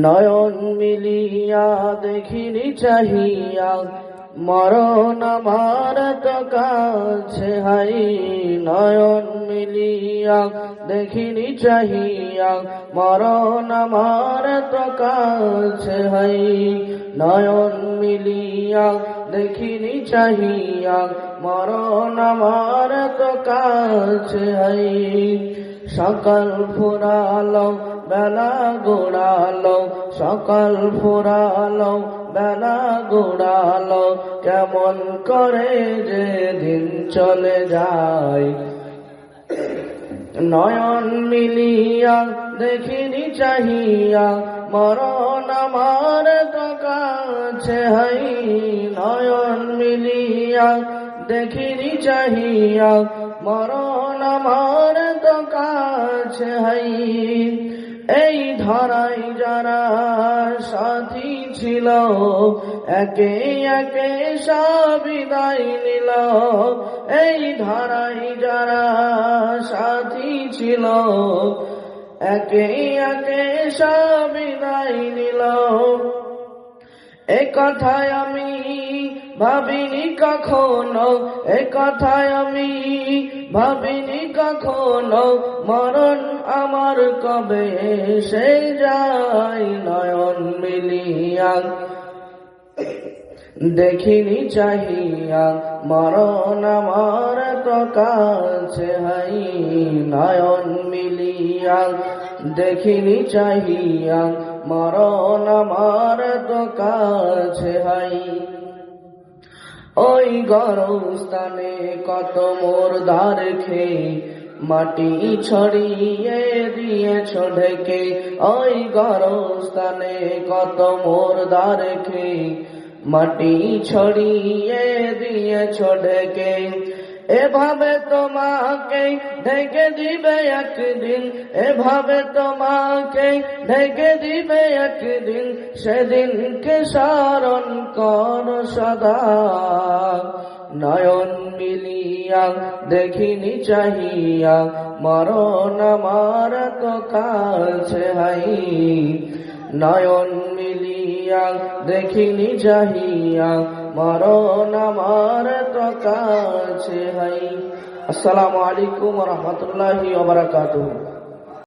নয়ন মিলিয়া দেখিনি চাহিয়া মরণ আমার তো কাছে হাই। নয়ন মিলিয়া দেখিনি চাহিয়া মরণ আমার তো কাছে হাই। নয়ন মিলিয়া দেখিনি চাহিয়া মরণ আমার তো কাছে হাই। সকাল ফুরালো বেলা গোড়ালো, সকাল ফুরালো বেলা গোড়ালো, কেমন করে যে দিন চলে যায়। নয়ন মিলিয়া দেখিনি চাহিয়া মরণ আমার তো কাছে হাই। নয়ন মিলিয়া দেখিনি চাহিয়া মরণ আমার তো কাছে হাই। এই ধরাই যারা সাথী ছিল একে একে সব বিদায় নিল। এই ধরাই যারা সাথী ছিল একে একে সব বিদায় নিল। এ কথায় আমি ভাবিনি কখনো, এ কথায় আমি ভাবিনি কখনো, মরণ আমার কবে এসে যায়। নয়ন মিলিয়া দেখিনি চাহিয়া মরণ আমার তো কাছে হাই। নয়ন মিলিয়া দেখিনি চাহিয়া মরণ আমার তো কাছে হাই। ওই গরস্থানে কত মুর্দার খেয়ে মাটি ছড়িয়ে দিয়েছ ঢেকে। ওই গরস্থানে কত মুর্দার খেয়ে মাটি ছড়িয়ে দিয়েছ ঢেকে। এভাবে তোমাকে ঢেকে দিবে একদিন, এভাবে তোমাকে ঢেকে দিবে একদিন, সেদিনকে স্মরণ কর সদা। নয়ন মিলিয়া দেখিনি চাহিয়া মরণ আমার তো কাছে হাই। নয়ন মিলিয়া দেখিনি চাহিয়া মরণ আমার তো কাছে হাই। আসসালামু আলাইকুম ওয়া রাহমাতুল্লাহি ওয়া বারাকাতুহু।